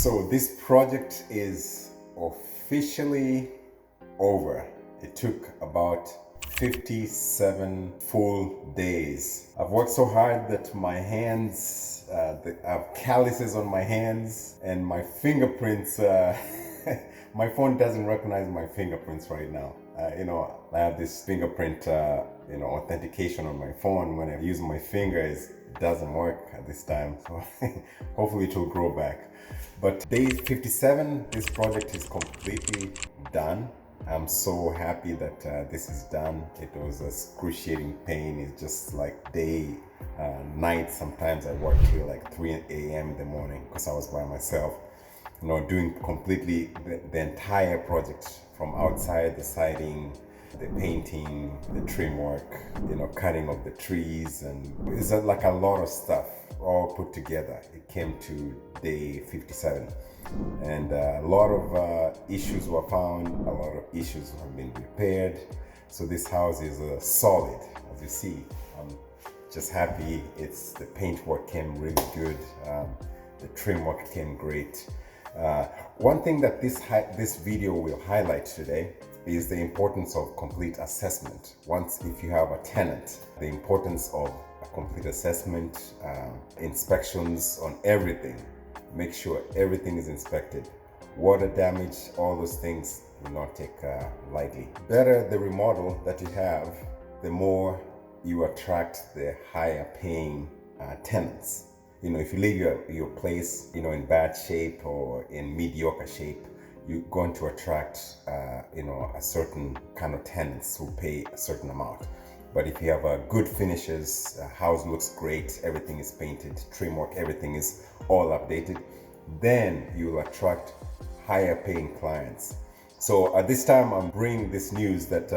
So this project is officially over. It took about 57 full days. I've worked so hard that my hands, I have calluses on my hands and my fingerprints, my phone doesn't recognize my fingerprints right now. I have this fingerprint, authentication on my phone. When I use my fingers, it doesn't work at this time. So hopefully it will grow back. But day 57, this project is completely done. I'm so happy that this is done. It was excruciating pain. It's just like night. Sometimes I work till like 3 a.m. in the morning because I was by myself, doing completely the entire project from outside, the siding, the painting, the trim work, cutting of the trees, and it's like a lot of stuff all put together. It came to day 57, and a lot of issues were found, a lot of issues have been repaired. So this house is solid, as you see. I'm just happy. The paint work came really good. The trim work came great. One thing that this video will highlight today is the importance of complete assessment. If you have a tenant, the importance of a complete assessment, inspections on everything. Make sure everything is inspected. Water damage, all those things do not take lightly. Better the remodel that you have, the more you attract the higher paying tenants. If you leave your place, in bad shape or in mediocre shape, you're going to attract, a certain kind of tenants who pay a certain amount. But if you have good finishes, house looks great, everything is painted, trim work, everything is all updated, then you'll attract higher paying clients. So at this time, I'm bringing this news that,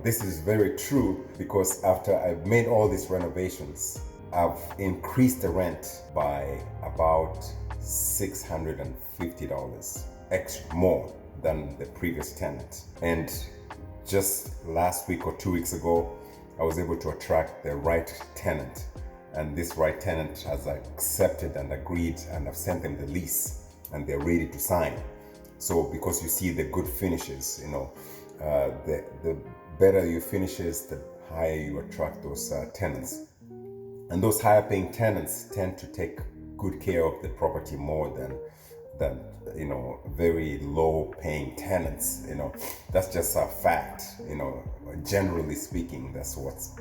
this is very true, because after I've made all these renovations, I've increased the rent by about $650 extra more than the previous tenant. And just last week or 2 weeks ago, I was able to attract the right tenant. And this right tenant has accepted and agreed, and I've sent them the lease and they're ready to sign. So because you see the good finishes, the better your finishes, the higher you attract those tenants. And those higher paying tenants tend to take good care of the property more than very low paying tenants. That's just a fact. Generally speaking, that's what's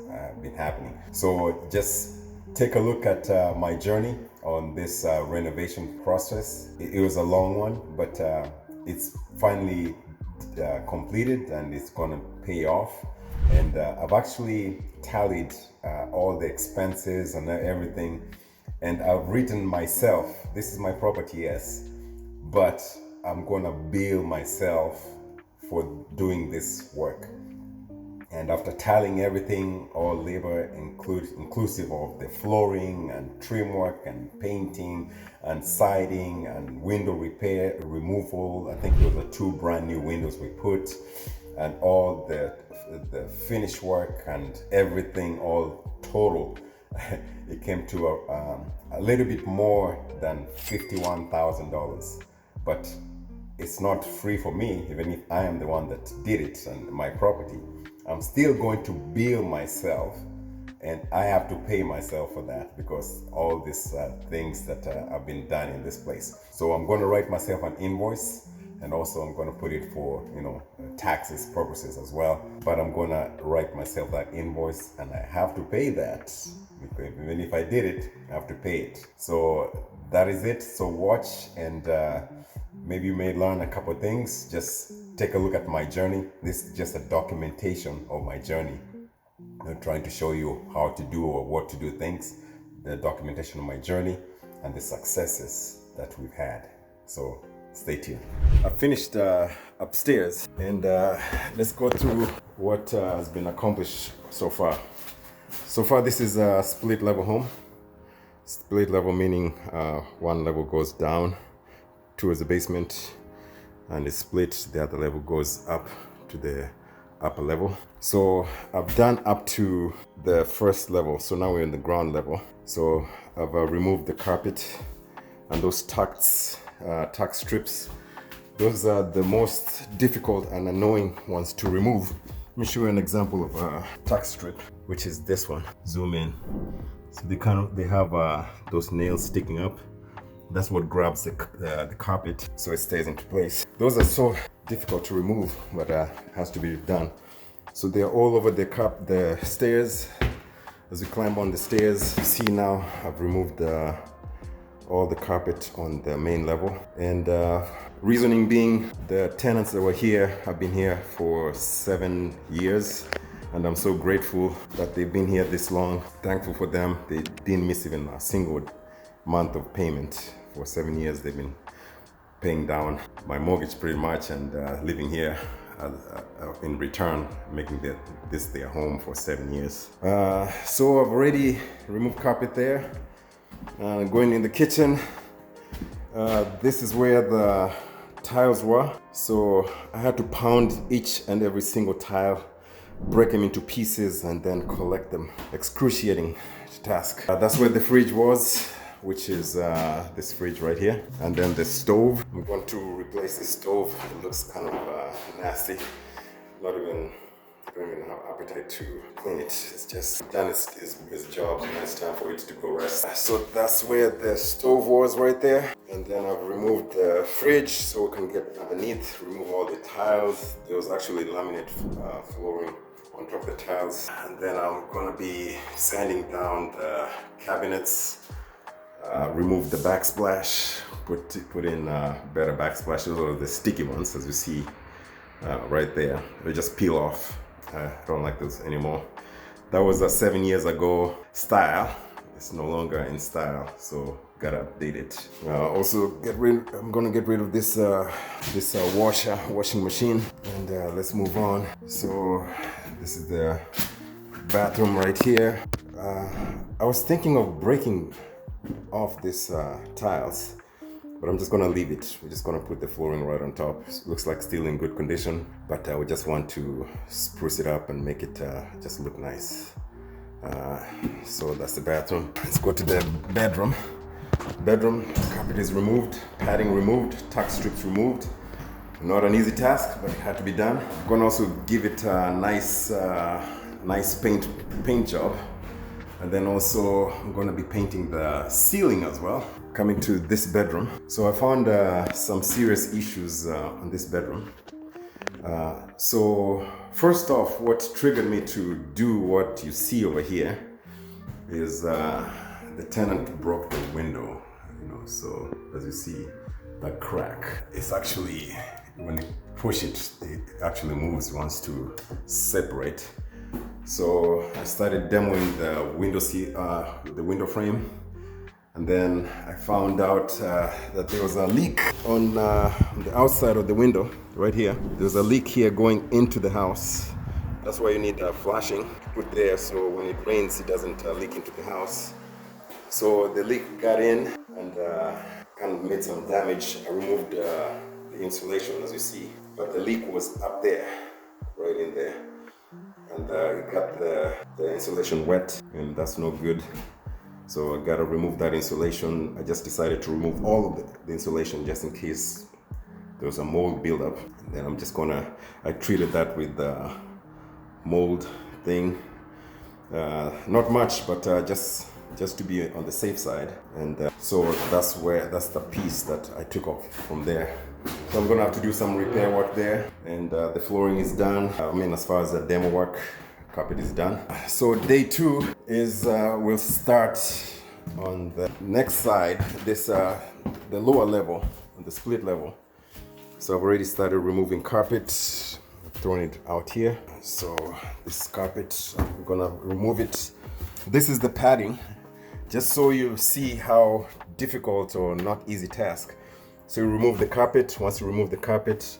been happening. So just take a look at my journey on this renovation process. It was a long one, but it's finally completed and it's gonna pay off. And I've actually tallied all the expenses and everything, and I've written myself, this is my property, yes, but I'm gonna bill myself for doing this work. And after tallying everything, all labor inclusive of the flooring and trim work and painting and siding and window repair, removal, I think there were 2 brand new windows we put, and all the finish work and everything, all total, it came to a little bit more than $51,000. But it's not free for me, even if I am the one that did it and my property. I'm still going to bill myself, and I have to pay myself for that because all these things that have been done in this place. So I'm going to write myself an invoice, and also I'm going to put it for taxes purposes as well. But I'm going to write myself that invoice, and I have to pay that. Because even if I did it, I have to pay it. So that is it. So watch, and maybe you may learn a couple of things. Just take a look at my journey. This is just a documentation of my journey. I'm trying to show you how to do or what to do things, the documentation of my journey and the successes that we've had. So stay tuned. I finished upstairs, and let's go through what has been accomplished so far. So far, this is a split level home. Split level meaning one level goes down towards the basement, and it's split, the other level goes up to the upper level. So I've done up to the first level, so now we're in the ground level. So I've removed the carpet and those ducts tack strips. Those are the most difficult and annoying ones to remove. Let me show you an example of a tack strip, which is this one. Zoom in. So they have those nails sticking up. That's what grabs the carpet so it stays into place. Those are so difficult to remove, but has to be done. So they're all over the stairs. As we climb on the stairs, you see now I've removed all the carpet on the main level. And reasoning being, the tenants that were here have been here for 7 years. And I'm so grateful that they've been here this long. Thankful for them. They didn't miss even a single month of payment. For 7 years, they've been paying down my mortgage pretty much and living here in return, making this their home for 7 years. So I've already removed carpet there. Going in the kitchen, this is where the tiles were. So I had to pound each and every single tile, break them into pieces and then collect them. Excruciating task. That's where the fridge was, which is this fridge right here. And then the stove. I'm going to replace the stove. It looks kind of nasty. Don't even have appetite to clean it. It's just done its job and it's time for it to go rest. So that's where the stove was right there. And then I've removed the fridge so we can get underneath, remove all the tiles. There was actually laminate flooring on top of the tiles. And then I'm gonna be sanding down the cabinets, remove the backsplash, put in better backsplash. Those are the sticky ones, as you see right there. They just peel off. I don't like those anymore. That was a 7 years ago style. It's no longer in style, so gotta update it. Also, I'm gonna get rid of this washing machine, and let's move on. So this is the bathroom right here. I was thinking of breaking off these tiles, but I'm just gonna leave it. We're just gonna put the flooring right on top. It looks like still in good condition, but we just want to spruce it up and make it just look nice. So that's the bathroom. Let's go to the bedroom. Carpet is removed, padding removed, tack strips removed. Not an easy task, but it had to be done. I'm gonna also give it a nice paint job. And then also I'm gonna be painting the ceiling as well. Coming to this bedroom. So I found some serious issues on this bedroom. So first off, what triggered me to do what you see over here is the tenant broke the window, so as you see, that crack, it's actually, when you push it, it actually moves, wants to separate. So I started demoing the window frame, and then I found out that there was a leak on the outside of the window, right here. There's a leak here going into the house. That's why you need flashing put there, so when it rains, it doesn't leak into the house. So the leak got in and kind of made some damage. I removed the insulation, as you see, but the leak was up there, right in there. And it got the insulation wet, and that's no good. So I gotta remove that insulation. I just decided to remove all of the insulation just in case there was a mold buildup. And then I'm just I treated that with the mold thing. Not much, but just to be on the safe side. And so that's the piece that I took off from there. So I'm gonna have to do some repair work there, and the flooring is done. As far as the demo work, carpet is done. So day 2 is we'll start on the next side, the lower level, on the split level. So I've already started removing carpet, throwing it out here. So this carpet, I'm gonna remove it. This is the padding, just so you see how difficult or not easy task. So you remove the carpet. Once you remove the carpet,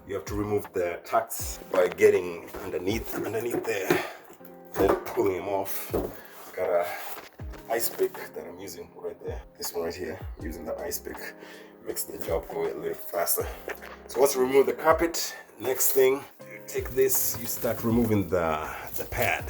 you have to remove the tacks by getting underneath there, then pulling them off. Got a ice pick that I'm using right there. This one right here, using the ice pick, makes the job go a little faster. So once you remove the carpet, next thing, you take this, you start removing the pad.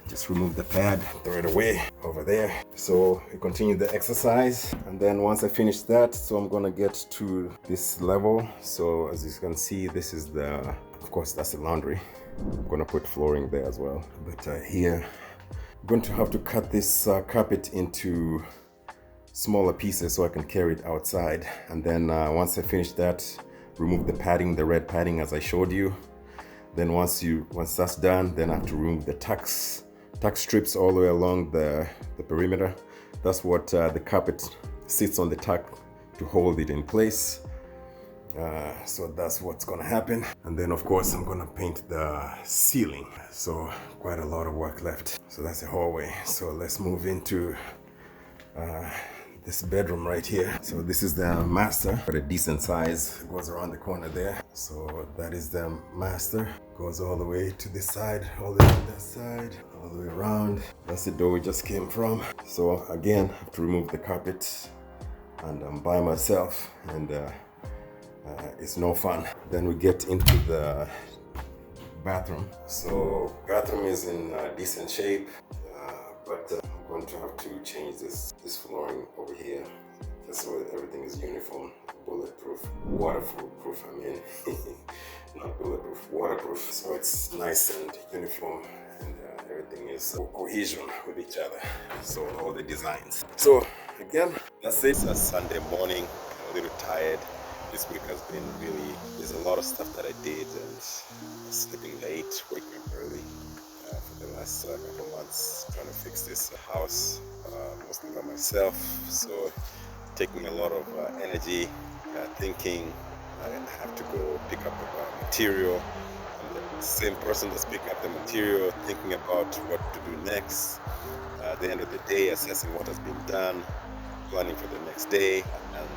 just remove the pad, throw it away over there. So we continue the exercise, and then once I finish that, so I'm gonna get to this level. So as you can see, this is of course that's the laundry. I'm gonna put flooring there as well, but here I'm going to have to cut this carpet into smaller pieces so I can carry it outside. And then once I finish that, remove the padding, the red padding as I showed you. Then once that's done, then I have to remove the tax strips all the way along the perimeter. That's what the carpet sits on the tack to hold it in place. So that's what's gonna happen. And then of course I'm gonna paint the ceiling. So quite a lot of work left. So that's the hallway. So let's move into this bedroom right here. So this is the master, but a decent size. It goes around the corner there. So that is the master. Goes all the way to this side, all the way to that side, all the way around. That's the door we just came from. So again, I have to remove the carpet, and I'm by myself, and it's no fun. Then we get into the bathroom. So bathroom is in decent shape, but I'm going to have to change this flooring over here just so everything is uniform, bulletproof, waterproof. I mean, not bulletproof, waterproof. So it's nice and uniform, and everything is cohesion with each other. So all the designs. So again, that's it. It's a Sunday morning. I'm a little tired. This week has been there's a lot of stuff that I did, and sleeping late, waking up early for the last couple months, trying to fix this house, mostly by myself. So taking a lot of energy, thinking. I have to go pick up material. I'm the same person that's picking up the material, thinking about what to do next. At the end of the day, assessing what has been done, planning for the next day, and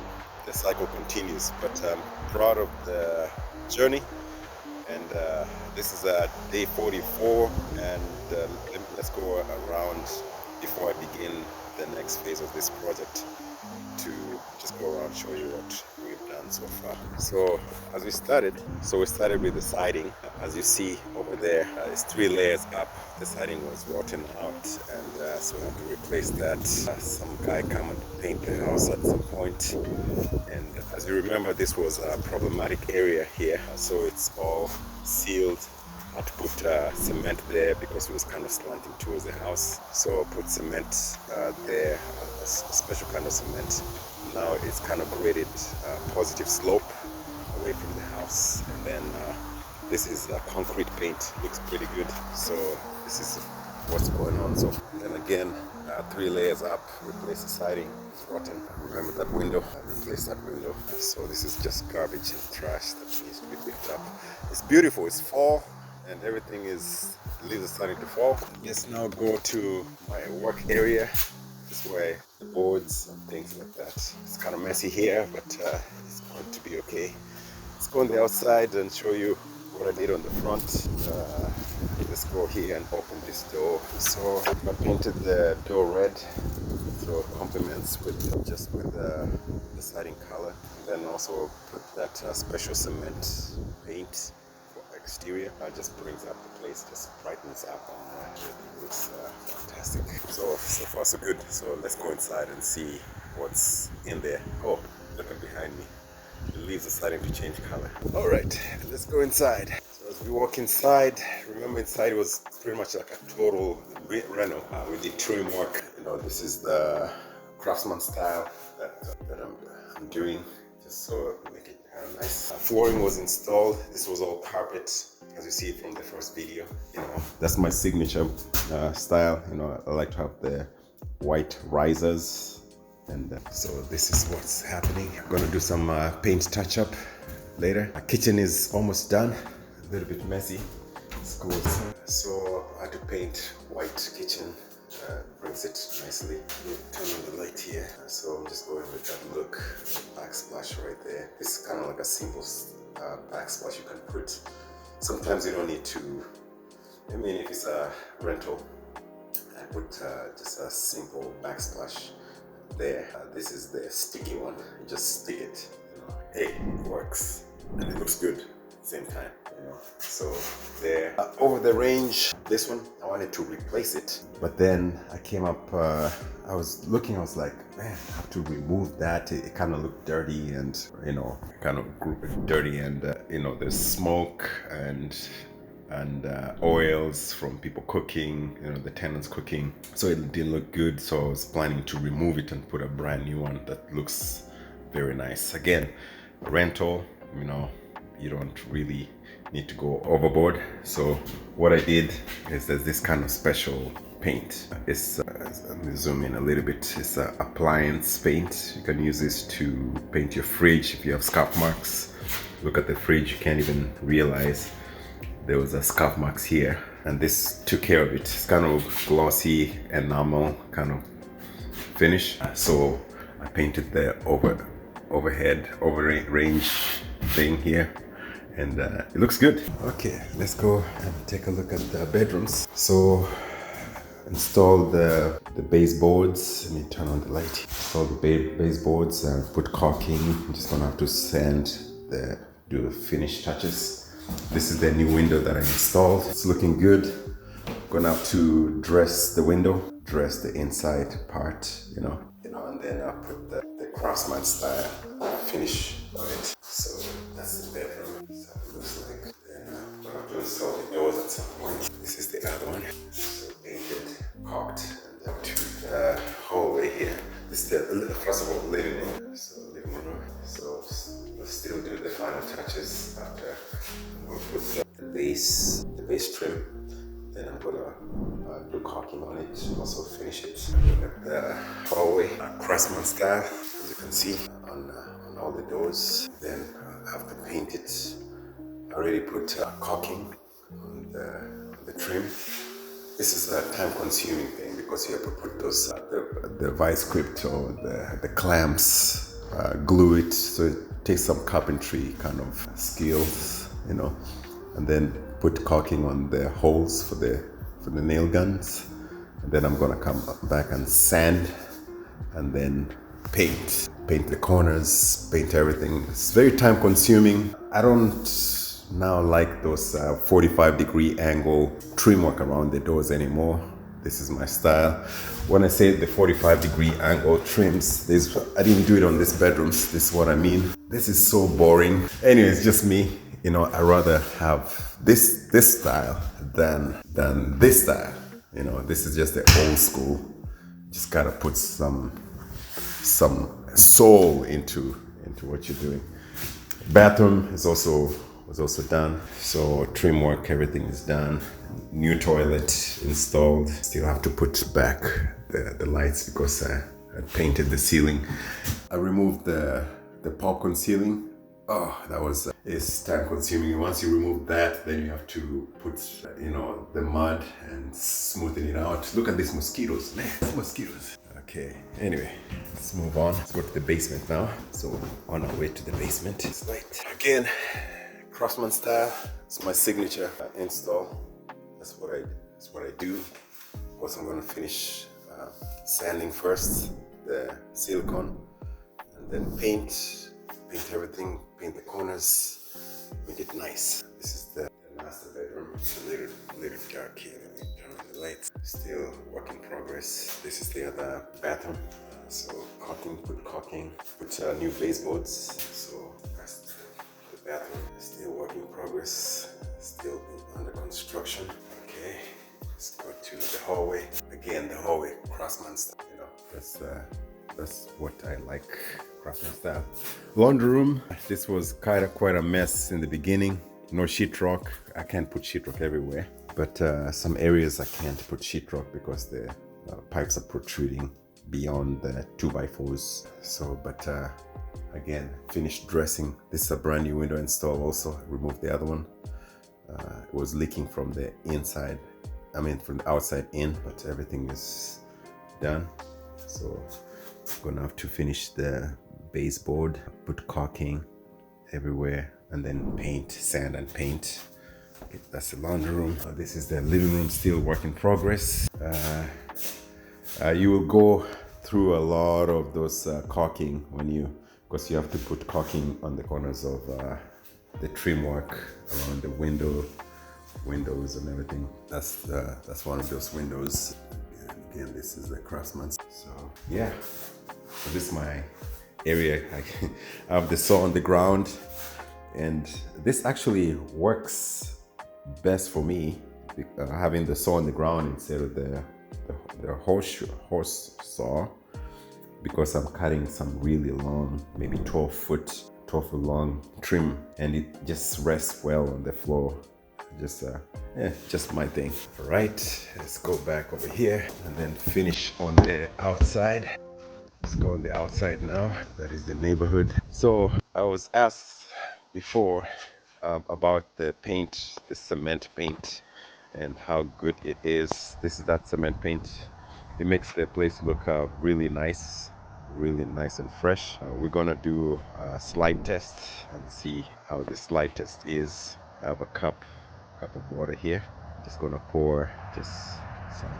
the cycle continues. But I'm proud of the journey, and this is day 44, and let's go around before I begin the next phase of this project to just go around, show you what we've done so far. So we started with the siding. As you see over there, it's 3 layers up. The siding was rotten out, and so we had to replace that. Some guy come and paint the house at some point, and as you remember, this was a problematic area here, so it's all sealed. I had to put cement there because it was kind of slanting towards the house, so I put cement there, a special kind of cement. Now it's kind of graded positive slope away from the house, and then this is concrete paint. Looks pretty good. So this is what's going on. So then again, 3 layers up, replace the siding. It's rotten. Remember that window? Replace that window. So this is just garbage and trash that needs to be picked up. It's beautiful. It's fall, and everything is, the leaves are starting to fall. Let's now go to my work area. This way, the boards and things like that. It's kind of messy here, but it's going to be okay. Let's go on the outside and show you what I did on the front. Let's go here and open this door. So I painted the door red, so it complements with the siding color. And then also put that special cement paint for exterior. It just brings up the place, just brightens up, and it looks fantastic. So far so good. So let's go inside and see what's in there. Oh, look at behind me. The leaves are starting to change color. All right, let's go inside. So as we walk inside, remember inside was pretty much like a total reno. We did trim work. This is the craftsman style that I'm doing, just so make it nice. Flooring was installed. This was all carpet, as you see from the first video. That's my signature style. I like to have the white risers. And so this is what's happening. I'm gonna do some paint touch-up later. Our kitchen is almost done. A little bit messy. It's cool. So I had to paint white kitchen. Brings it nicely. Turn on the light here. So I'm just going with that look. Backsplash right there. This is kind of like a simple backsplash you can put. Sometimes you don't need to. I mean, if it's a rental, I put just a simple backsplash there. This is the sticky one. You just stick it. Hey, it works, and it looks good. same time, you know. So there, over the range, this one, I wanted to replace it. But then I came up, I was looking, I was like, man, I have to remove that. It kind of looked dirty and, you know, kind of dirty and, you know, there's smoke and oils from people cooking, you know, the tenants cooking. So it didn't look good. So I was planning to remove it and put a brand new one that looks very nice. Again, rental, you know, you don't really need to go overboard. So what I did is there's this kind of special paint. It's let me zoom in a little bit. It's an appliance paint. You can use this to paint your fridge if you have scuff marks. Look at the fridge, you can't even realize there was a scuff marks here, and this took care of it. It's kind of glossy enamel kind of finish. So I painted the overhead range thing here, and it looks good. Okay, let's go and take a look at the bedrooms. So install the baseboards. Let me turn on the light. Install the baseboards and put caulking. I'm just gonna have to do the finish touches. This is the new window that I installed. It's looking good. Gonna have to dress the window, dress the inside part, you know, and then I'll put the craftsman style finish on it. So that's the bedroom. So it looks like. Then I'm gonna have to install the doors at some point. This is the other one. So painted, caulked, and up to the hallway here. This is the first of all living room. So living room. So we'll still do the final touches after. We'll put the base trim. Then I'm gonna do caulking on it, also finish it. Look at the hallway, craftsman style, as you can see on all the doors. Then I have to paint it. I already put caulking on the trim. This is a time-consuming thing because you have to put those the vice grip or the clamps, glue it. So it takes some carpentry kind of skills, you know, and then put caulking on the holes for the nail guns. And then I'm gonna come back and sand and then paint the corners, paint everything. It's very time consuming. I don't now like those 45-degree angle trim work around the doors anymore. This is my style. When I say the 45-degree angle trims, I didn't do it on this bedrooms. This is what I mean. This is so boring. Anyway, it's just me. You know, I rather have this style than this style. You know, this is just the old school. Just gotta put some soul into what you're doing. Bathroom was also done. So trim work, everything is done. New toilet installed. Still have to put back the lights because I painted the ceiling. I removed the popcorn ceiling. Oh, that was it's time consuming. Once you remove that, then you have to put you know, the mud and smoothing it out. Look at these mosquitoes, man, mosquitoes. Okay, anyway, let's move on. Let's go to the basement now. So on our way to the basement, it's light again. Craftsman style. It's my signature install. That's what I do. Of course, I'm gonna finish sanding first the silicone, and then paint everything, paint the corners, make it nice. This is the master bedroom. It's a little dark here. Let me turn on the lights. Still work in progress. This is the other bathroom. So caulking, put new baseboards. So that's the bathroom. Still work in progress. Still under construction. Okay, let's go to the hallway. Again, the hallway, craftsman style. You know, that's what I like. Craftsman style. Laundry room. This was quite a mess in the beginning. No sheetrock. I can't put sheetrock everywhere, but some areas I can't put sheetrock because the pipes are protruding beyond the 2x4s. So, but again, finished dressing. This is a brand new window install. Also, removed the other one. It was leaking from the inside. I mean, from the outside in, but everything is done. So, I'm gonna have to finish the baseboard, put caulking everywhere, and then paint, sand and paint. Okay, that's the laundry room. This is the living room, still work in progress. You will go through a lot of those caulking because you have to put caulking on the corners of the trim work around the windows and everything. That's one of those windows. And again, this is the Craftsman's. So yeah, so this is my area. I have the saw on the ground, and this actually works best for me, having the saw on the ground instead of the horse saw, because I'm cutting some really long, maybe 12 foot long trim, and it just rests well on the floor. Just my thing. All right, let's go back over here and then finish on the outside. Let's go on the outside now. That is the neighborhood. So I was asked before about the paint, the cement paint, and how good it is. This is that cement paint. It makes the place look really nice and fresh. We're gonna do a slide test and see how the slide test is. I have a cup of water here. Just gonna pour just some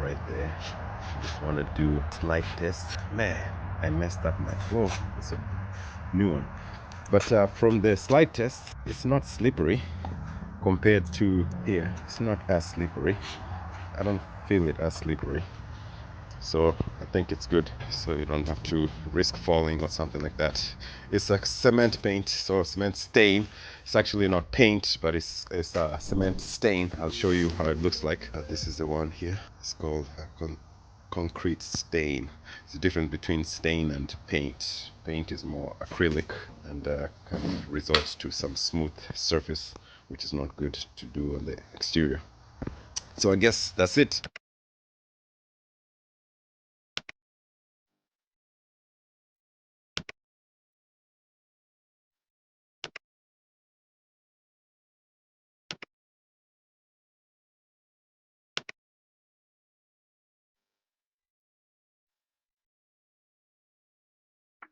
right there. Just want to do slide test. Man, I messed up my floor. It's a new one. But from the slide test, it's not slippery compared to here. It's not as slippery. I don't feel it as slippery. So I think it's good. So you don't have to risk falling or something like that. It's a cement paint, so cement stain. It's actually not paint, but it's a cement stain. I'll show you how it looks like. This is the one here. It's called concrete stain. It's the difference between stain and paint. Paint is more acrylic and kind of resorts to some smooth surface, which is not good to do on the exterior. So I guess that's it.